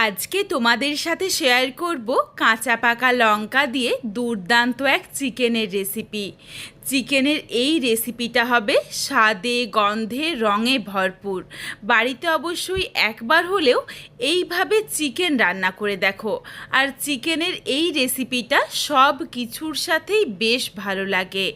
আজকে তোমাদের সাথে শেয়ার করব কাঁচা পাকা লঙ্কা দিয়ে দুর্দান্ত এক চিকেনের রেসিপি। চিকেনের এই রেসিপিটা হবে স্বাদে গন্ধে রঙে ভরপুর। বাড়িতে অবশ্যই একবার হলেও এইভাবে চিকেন রান্না করে দেখো। আর চিকেনের এই রেসিপিটা সব কিছুর সাথেই বেশ ভালো লাগে।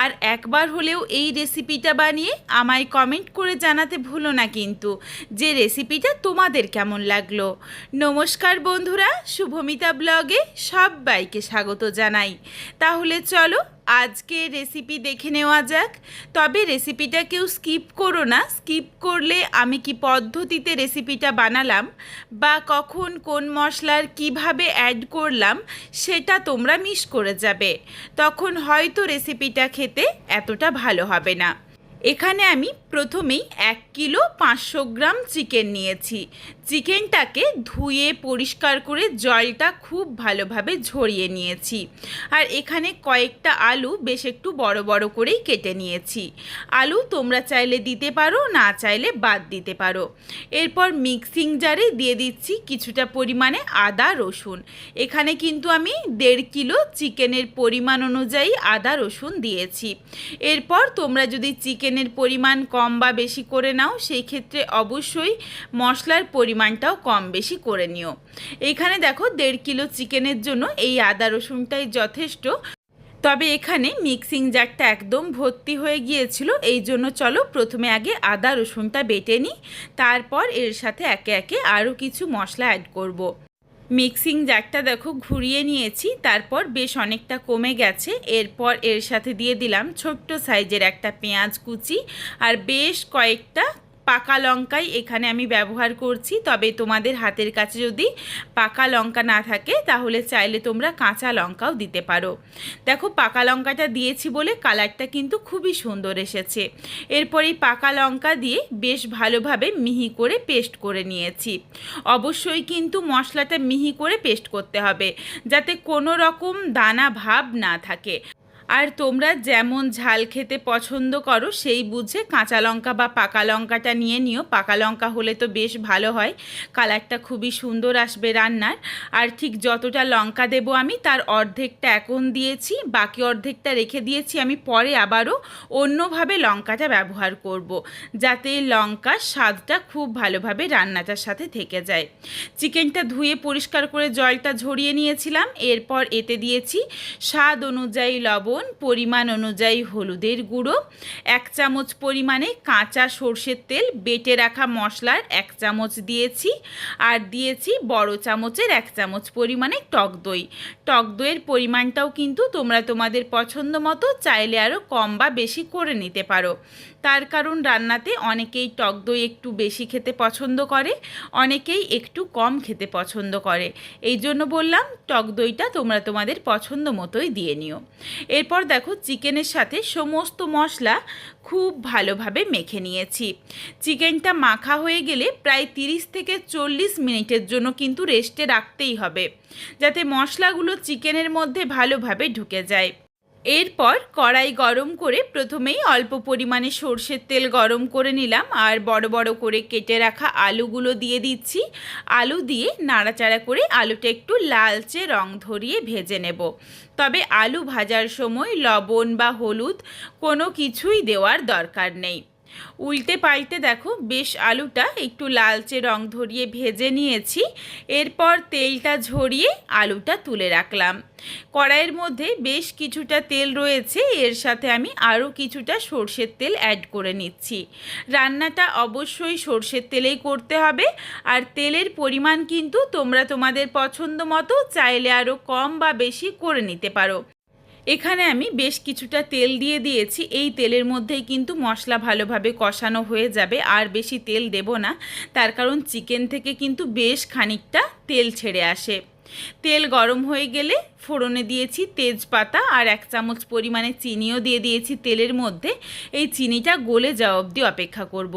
আর একবার হলেও এই রেসিপিটা বানিয়ে আমায় কমেন্ট করে জানাতে ভুলো না কিন্তু যে রেসিপিটা তোমাদের কেমন লাগলো। নমস্কার বন্ধুরা, শুভমিতা ব্লগে সবাইকে স্বাগত জানাই। তাহলে চলো আজকে রেসিপি দেখে নেওয়া যাক। তবে রেসিপিটা কেউ স্কিপ করো না। স্কিপ করলে আমি কি পদ্ধতিতে রেসিপিটা বানালাম বা কখন কোন মশলার কিভাবে অ্যাড করলাম সেটা তোমরা মিস করে যাবে, তখন হয়তো রেসিপিটা খেতে এতটা ভালো হবে না। এখানে আমি প্রথমেই 1 কিলো 500 গ্রাম চিকেন নিয়েছি। চিকেনটাকে ধুয়ে পরিষ্কার করে জলটা খুব ভালোভাবে ঝরিয়ে নিয়েছি। আর এখানে কয়েকটা আলু বেশ একটু বড় বড় করেই কেটে নিয়েছি। আলু তোমরা চাইলে দিতে পারো, না চাইলে বাদ দিতে পারো। এরপর মিক্সিং জারে দিয়ে দিচ্ছি কিছুটা পরিমাণে আদা রসুন। এখানে কিন্তু আমি 1.5 কিলো চিকেনের পরিমাণ অনুযায়ী আদা রসুন দিয়েছি। এরপর তোমরা যদি চিকেনের পরিমাণ কম বা বেশি করে নাও সেই ক্ষেত্রে অবশ্যই মশলার পরিমাণটাও কম বেশি করে নিও। এখানে দেখো 1.5 কিলো চিকেনের জন্য এই আদা রসুনটাই যথেষ্ট। তবে এখানে মিক্সিং জারটা একদম ভর্তি হয়ে গিয়েছিল, এই জন্য চলো প্রথমে আগে আদা রসুনটা বেটে নিই, তারপর এর সাথে একে একে আরও কিছু মশলা অ্যাড করব। মিক্সিং জারটা দেখো ঘুরিয়ে নিয়েছি, তারপর বেশ অনেকটা কমে গেছে। এরপর এর সাথে দিয়ে দিলাম ছোট্ট সাইজের একটা পেঁয়াজ কুচি আর বেশ কয়েকটা পাকা লঙ্কাই এখানে আমি ব্যবহার করছি। তবে তোমাদের হাতের কাছে যদি পাকা লঙ্কা না থাকে তাহলে চাইলে তোমরা কাঁচা লঙ্কাও দিতে পারো। দেখো পাকা লঙ্কাটা দিয়েছি বলে কালারটা কিন্তু খুবই সুন্দর এসেছে। এরপর এই পাকা লঙ্কা দিয়ে বেশ ভালোভাবে মিহি করে পেস্ট করে নিয়েছি। অবশ্যই কিন্তু মশলাটা মিহি করে পেস্ট করতে হবে যাতে কোনো রকম দানা ভাব না থাকে। আর তোমরা যেমন ঝাল খেতে পছন্দ করো সেই বুঝে কাঁচা লঙ্কা বা পাকা লঙ্কাটা নিয়ে নিও। পাকা লঙ্কা হলে তো বেশ ভালো হয়, কালারটা খুবই সুন্দর আসবে রান্নার। আর ঠিক যতটা লঙ্কা দেবো আমি তার অর্ধেকটা এখন দিয়েছি, বাকি অর্ধেকটা রেখে দিয়েছি আমি পরে আবারও অন্যভাবে লঙ্কাটা ব্যবহার করব, যাতে লঙ্কার স্বাদটা খুব ভালোভাবে রান্নাটার সাথে থেকে যায়। চিকেনটা ধুয়ে পরিষ্কার করে জলটা ঝরিয়ে নিয়েছিলাম। এরপর এতে দিয়েছি স্বাদ অনুযায়ী লবণ, পরিমাণ অনুযায়ী হলুদের গুঁড়ো, 1 চামচ পরিমাণে কাঁচা সর্ষের তেল, বেটে রাখা মশলার 1 চামচ দিয়েছি, আর দিয়েছি বড় চামচের 1 চামচ পরিমাণে টক দই। টক দইয়ের পরিমাণটাও কিন্তু তোমরা তোমাদের পছন্দ মতো চাইলে আরও কম বা বেশি করে নিতে পারো। তার কারণ রান্নাতে অনেকেই টক দই একটু বেশি খেতে পছন্দ করে, অনেকেই একটু কম খেতে পছন্দ করে। এই জন্য বললাম টক দইটা তোমরা তোমাদের পছন্দ মতোই দিয়ে নিও। এরপর দেখো চিকেনের সাথে সমস্ত মশলা খুব ভালোভাবে মেখে নিয়েছি। চিকেনটা মাখা হয়ে গেলে প্রায় 30 থেকে 40 মিনিটের জন্য কিন্তু রেস্টে রাখতেই হবে, যাতে মশলাগুলো চিকেনের মধ্যে ভালোভাবে ঢুকে যায়। এরপর কড়াই গরম করে প্রথমেই অল্প পরিমাণে সর্ষের তেল গরম করে নিলাম আর বড় বড় করে কেটে রাখা আলুগুলো দিয়ে দিচ্ছি। আলু দিয়ে নাড়াচাড়া করে আলুটা একটু লালচে রং ধরিয়ে ভেজে নেব। তবে আলু ভাজার সময় লবণ বা হলুদ কোনো কিছুই দেওয়ার দরকার নেই। উল্টে পাল্টে দেখো বেশ আলুটা একটু লালচে রং ধরিয়ে ভেজে নিয়েছি। এরপর তেলটা ঝরিয়ে আলুটা তুলে রাখলাম। কড়াইয়ের মধ্যে বেশ কিছুটা তেল রয়েছে, এর সাথে আমি আরও কিছুটা সর্ষের তেল অ্যাড করে নিচ্ছি। রান্নাটা অবশ্যই সর্ষের তেলেই করতে হবে, আর তেলের পরিমাণ কিন্তু তোমরা তোমাদের পছন্দ মতো চাইলে আরও কম বা বেশি করে নিতে পারো। এখানে আমি বেশ কিছুটা তেল দিয়ে দিয়েছি। এই তেলের মধ্যেই কিন্তু মশলা ভালোভাবে কষানো হয়ে যাবে, আর বেশি তেল দেব না, তার কারণ চিকেন থেকে কিন্তু বেশ খানিকটা তেল ছেড়ে আসে। তেল গরম হয়ে গেলে ফোড়নে দিয়েছি তেজপাতা আর 1 চামচ পরিমাণে চিনিও দিয়ে দিয়েছি তেলের মধ্যে। এই চিনিটা গলে যাওয়া অবধি অপেক্ষা করব।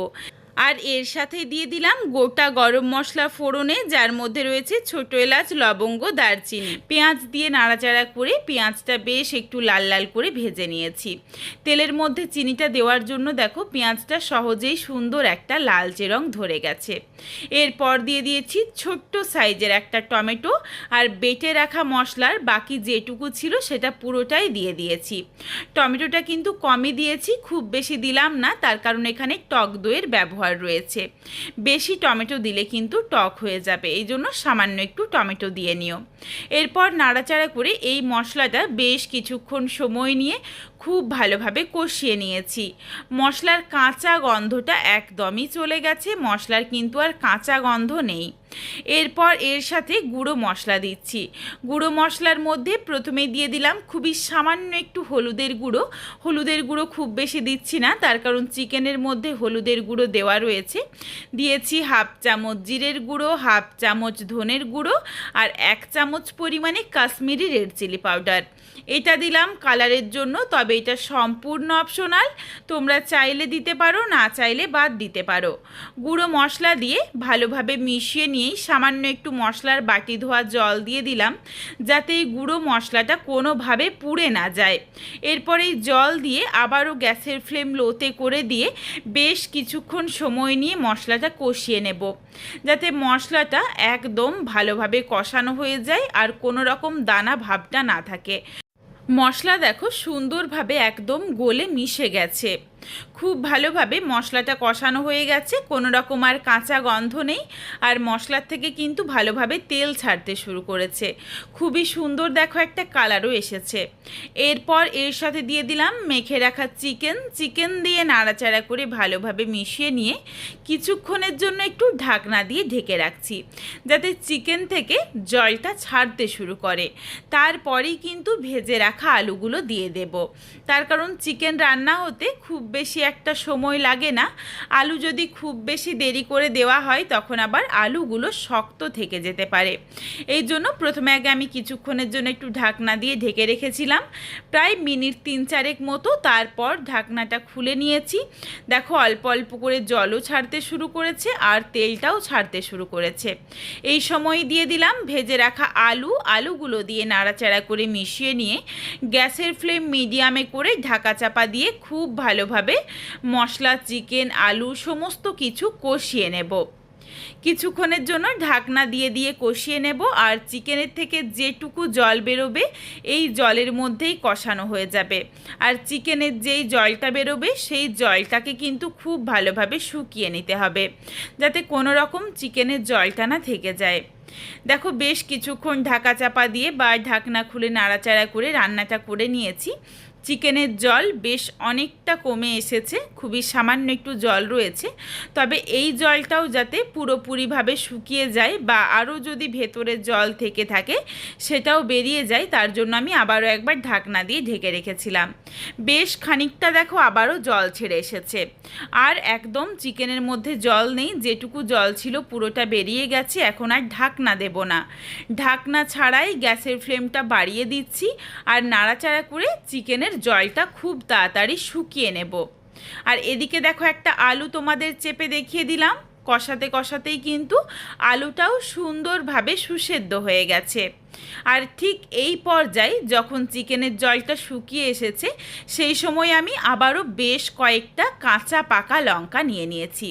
আর এর সাথে দিয়ে দিলাম গোটা গরম মশলা ফোড়নে, যার মধ্যে রয়েছে ছোটো এলাচ, লবঙ্গ, দারচিনি। পেঁয়াজ দিয়ে নাড়াচাড়া করে পেঁয়াজটা বেশ একটু লাল লাল করে ভেজে নিয়েছি। তেলের মধ্যে চিনিটা দেওয়ার জন্য দেখো পেঁয়াজটা সহজেই সুন্দর একটা লালচে রং ধরে গেছে। এরপর দিয়ে দিয়েছি ছোট্ট সাইজের একটা টমেটো, আর বেটে রাখা মশলার বাকি যেটুকু ছিল সেটা পুরোটাই দিয়ে দিয়েছি। টমেটোটা কিন্তু কমই দিয়েছি, খুব বেশি দিলাম না, তার কারণ এখানে টক দইয়ের ব্যবহার রয়েছে। বেশি টমেটো দিলে কিন্তু টক হয়ে যাবে, এই জন্য সামান্য একটু টমেটো দিয়ে নিও। এরপর নাড়াচাড়া করে এই মশলাটা বেশ কিছুক্ষণ সময় নিয়ে খুব ভালোভাবে কষিয়ে নিয়েছি। মশলার কাঁচা গন্ধটা একদমই চলে গেছে, মশলার কিন্তু আর কাঁচা গন্ধ নেই। এরপর এর সাথে গুঁড়ো মশলা দিচ্ছি। গুঁড়ো মশলার মধ্যে প্রথমে দিয়ে দিলাম খুবই সামান্য একটু হলুদের গুঁড়ো। হলুদের গুঁড়ো খুব বেশি দিচ্ছি না, তার কারণ চিকেনের মধ্যে হলুদের গুঁড়ো দেওয়া রয়েছে। দিয়েছি হাফ চামচ জিরের গুঁড়ো, হাফ চামচ ধনের গুঁড়ো, আর 1 চামচ পরিমাণে কাশ্মীরি রেড চিলি পাউডার। এটা দিলাম কালারের জন্য, তবে এটা সম্পূর্ণ অপশনাল, তোমরা চাইলে দিতে পারো, না চাইলে বাদ দিতে পারো। গুঁড়ো মশলা দিয়ে ভালোভাবে মিশিয়ে নিয়েই সামান্য একটু মশলার বাটি ধোয়া জল দিয়ে দিলাম, যাতে এই গুঁড়ো মশলাটা কোনোভাবে পুড়ে না যায়। এরপর এই জল দিয়ে আবারও গ্যাসের ফ্লেম লোতে করে দিয়ে বেশ কিছুক্ষণ সময় নিয়ে মশলাটা কষিয়ে নেব, যাতে মশলাটা একদম ভালোভাবে কষানো হয়ে যায় আর কোনো রকম দানা ভাবটা না থাকে। মশলা দেখো সুন্দরভাবে একদম গলে মিশে গেছে, খুব ভালোভাবে মশলাটা কষানো হয়ে গেছে, কোনো রকম আর কাঁচা গন্ধ নেই, আর মশলার থেকে কিন্তু ভালোভাবে তেল ছাড়তে শুরু করেছে। খুবই সুন্দর দেখো একটা কালারও এসেছে। এরপর এর সাথে দিয়ে দিলাম মেখে রাখা চিকেন দিয়ে নাড়াচাড়া করে ভালোভাবে মিশিয়ে নিয়ে কিছুক্ষণের জন্য একটু ঢাকনা দিয়ে ঢেকে রাখছি, যাতে চিকেন থেকে জলটা ছাড়তে শুরু করে। তারপরেই কিন্তু ভেজে রাখা আলুগুলো দিয়ে দেব, তার কারণ চিকেন রান্না হতে খুব বেশি একটা সময় লাগে না। আলু যদি খুব বেশি দেরি করে দেওয়া হয় তখন আবার আলুগুলো শক্ত থেকে যেতে পারে। এই জন্য প্রথমে আগে আমি কিছুক্ষণের জন্য একটু ঢাকনা দিয়ে ঢেকে রেখেছিলাম, প্রায় মিনিট 3-4 মতো। তারপর ঢাকনাটা খুলে নিয়েছি। দেখো অল্প অল্প করে জলও ছাড়তে শুরু করেছে আর তেলটাও ছাড়তে শুরু করেছে। এই সময় দিয়ে দিলাম ভেজে রাখা আলুগুলো দিয়ে নাড়াচাড়া করে মিশিয়ে নিয়ে গ্যাসের ফ্লেম মিডিয়ামে করে ঢাকা চাপা দিয়ে খুব ভালোভাবে মশলা, চিকেন, আলু সমস্ত কিছু কষিয়ে নেব। কিছুক্ষণের জন্য ঢাকনা দিয়ে দিয়ে কষিয়ে নেব, আর চিকেনের থেকে যেটুকু জল বেরোবে এই জলের মধ্যেই কষানো হয়ে যাবে। আর চিকেনের যেই জলটা বেরোবে সেই জলটাকে কিন্তু খুব ভালোভাবে শুকিয়ে নিতে হবে, যাতে কোনো রকম চিকেনের জলটা না থেকে যায়। দেখো বেশ কিছুক্ষণ ঢাকা চাপা দিয়ে বা ঢাকনা খুলে নাড়াচাড়া করে রান্নাটা করে নিয়েছি। চিকেনের জল বেশ অনেকটা কমে এসেছে, খুবই সামান্য একটু জল রয়েছে, তবে এই জলটাও যাতে পুরোপুরিভাবে শুকিয়ে যায় বা আরও যদি ভেতরে জল থেকে থাকে সেটাও বেরিয়ে যায়, তার জন্য আমি আবারও একবার ঢাকনা দিয়ে ঢেকে রেখেছিলাম। বেশ খানিকটা দেখো আবারও জল ছেড়ে এসেছে, আর একদম চিকেনের মধ্যে জল নেই, যেটুকু জল ছিল পুরোটা বেরিয়ে গেছে। এখন আর ঢাকনা দেব না, ঢাকনা ছাড়াই গ্যাসের ফ্লেমটা বাড়িয়ে দিচ্ছি আর নাড়াচাড়া করে চিকেনের জলটা খুব তাড়াতাড়ি শুকিয়ে নেব। আর এদিকে দেখো একটা আলু তোমাদের চেপে দেখিয়ে দিলাম, কষাতে কষাতেই কিন্তু আলুটাও সুন্দরভাবে সুসেদ্ধ হয়ে গেছে। আর ঠিক এই পর্যায়ে যখন চিকেনের জলটা শুকিয়ে এসেছে সেই সময় আমি আবারও বেশ কয়েকটা কাঁচা পাকা লঙ্কা নিয়ে নিয়েছি।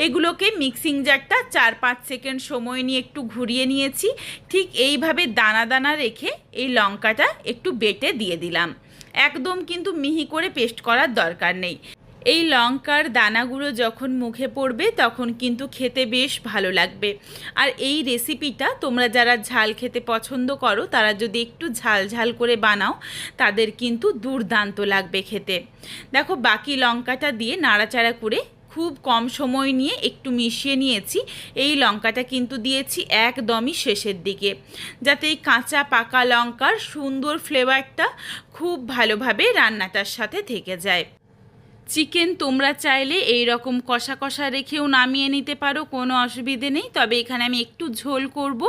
এগুলোকে মিক্সিং জারটা 4-5 সেকেন্ড সময় নিয়ে একটু ঘুরিয়ে নিয়েছি। ঠিক এইভাবে দানা দানা রেখে এই লঙ্কাটা একটু বেটে দিয়ে দিলাম, একদম কিন্তু মিহি করে পেস্ট করার দরকার নেই। এই লঙ্কার দানাগুলো যখন মুখে পড়বে তখন কিন্তু খেতে বেশ ভালো লাগবে। আর এই রেসিপিটা তোমরা যারা ঝাল খেতে পছন্দ করো তারা যদি একটু ঝাল ঝাল করে বানাও তাদের কিন্তু দুর্দান্ত লাগবে খেতে। দেখো বাকি লঙ্কাটা দিয়ে নাড়াচাড়া করে খুব কম সময় নিয়ে একটু মিশিয়ে নিয়েছি। এই লঙ্কাটা কিন্তু দিয়েছি একদমই শেষের দিকে, যাতে এই কাঁচা পাকা লঙ্কার সুন্দর ফ্লেভারটা খুব ভালোভাবে রান্নাটার সাথে থেকে যায়। চিকেন তোমরা চাইলে এই রকম কষা কষা রেখেও নামিয়ে নিতে পারো, কোনো অসুবিধে নেই। তবে এখানে আমি একটু ঝোল করব,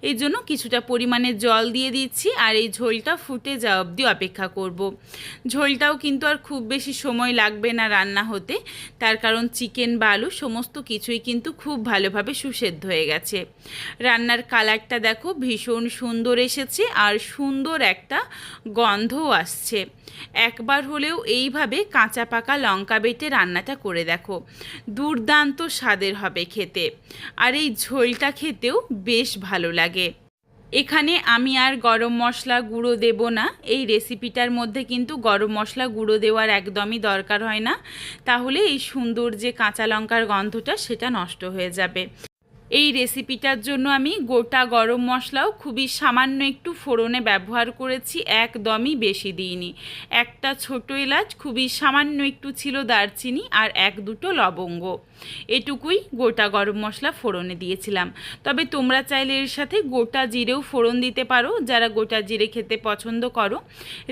এই জন্য কিছুটা পরিমাণে জল দিয়ে দিচ্ছি আর এই ঝোলটা ফুটে যাওয়া অবধি অপেক্ষা করব। ঝোলটাও কিন্তু আর খুব বেশি সময় লাগবে না রান্না হতে, তার কারণ চিকেন বা আলু সমস্ত কিছুই কিন্তু খুব ভালোভাবে সুসেদ্ধ হয়ে গেছে। রান্নার কালারটা দেখো ভীষণ সুন্দর এসেছে আর সুন্দর একটা গন্ধও আসছে। একবার হলেও এইভাবে কাঁচা পাকা লঙ্কা বেটে রান্নাটা করে দেখো, দুর্দান্ত স্বাদের হবে খেতে, আর এই ঝোলটা খেতেও বেশ ভালো লাগে। এখানে আমি আর গরম মশলা গুঁড়ো দেব না, এই রেসিপিটার মধ্যে কিন্তু গরম মশলা গুঁড়ো দেওয়ার একদমই দরকার হয় না, তাহলে এই সুন্দর যে কাঁচা লঙ্কার গন্ধটা সেটা নষ্ট হয়ে যাবে। এই রেসিপিটার জন্য আমি গোটা গরম মশলাও খুবই সামান্য একটু ফোড়নে ব্যবহার করেছি, একদমই বেশি দিইনি। একটা ছোট এলাচ, খুবই সামান্য একটু ছিল দারচিনি আর এক দুটো লবঙ্গ, এটুকুই গোটা গরম মশলা ফোড়নে দিয়েছিলাম। তবে তোমরা চাইলে এর সাথে গোটা জিরেও ফোড়ন দিতে পারো, যারা গোটা জিরে খেতে পছন্দ করো।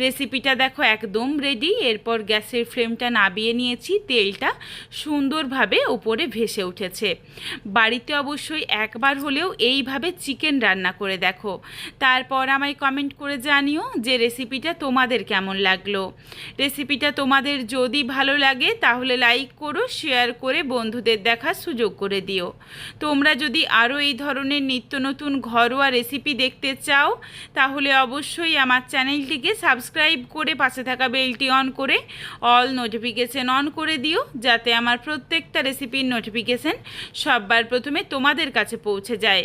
রেসিপিটা দেখো একদম রেডি। এরপর গ্যাসের ফ্লেমটা নামিয়ে নিয়েছি, তেলটা সুন্দরভাবে উপরে ভেসে উঠেছে। বাড়িতে অবশ্যই একবার হলেও এইভাবে চিকেন রান্না করে দেখো, তারপর আমায় কমেন্ট করে জানিও যে রেসিপিটা তোমাদের কেমন লাগলো। রেসিপিটা তোমাদের যদি ভালো লাগে তাহলে লাইক করো, শেয়ার করে বন্ধুদের দেখার সুযোগ করে দিও। তোমরা যদি আরও এই ধরনের নিত্য নতুন ঘরোয়া রেসিপি দেখতে চাও তাহলে অবশ্যই আমার চ্যানেলটিকে সাবস্ক্রাইব করে পাশে থাকা বেলটি অন করে অল নোটিফিকেশন অন করে দিও, যাতে আমার প্রত্যেকটা রেসিপির নোটিফিকেশন সবার প্রথমে তোমাদের কাছে পৌঁছে যায়।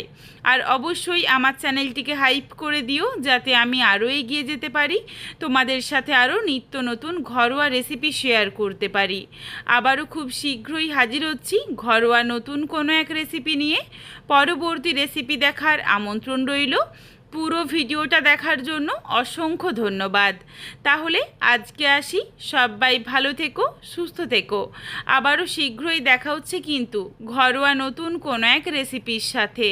আর অবশ্যই আমার চ্যানেলটিকে হাইপ করে দিও, যাতে আমি আরও এগিয়ে যেতে পারি, তোমাদের সাথে আরও নিত্য নতুন ঘরোয়া রেসিপি শেয়ার করতে পারি। আবারও খুব শীঘ্রই হাজির হচ্ছি ঘরোয়া নতুন কোনো এক রেসিপি নিয়ে। পরবর্তী রেসিপি দেখার আমন্ত্রণ রইল। পুরো ভিডিওটা দেখার জন্য অসংখ্য ধন্যবাদ। তাহলে আজকে আসি, সবাই ভালো থেকো, সুস্থ থেকো। আবারও শীঘ্রই দেখা হচ্ছে কিন্তু ঘরোয়া নতুন কোনো এক রেসিপির সাথে।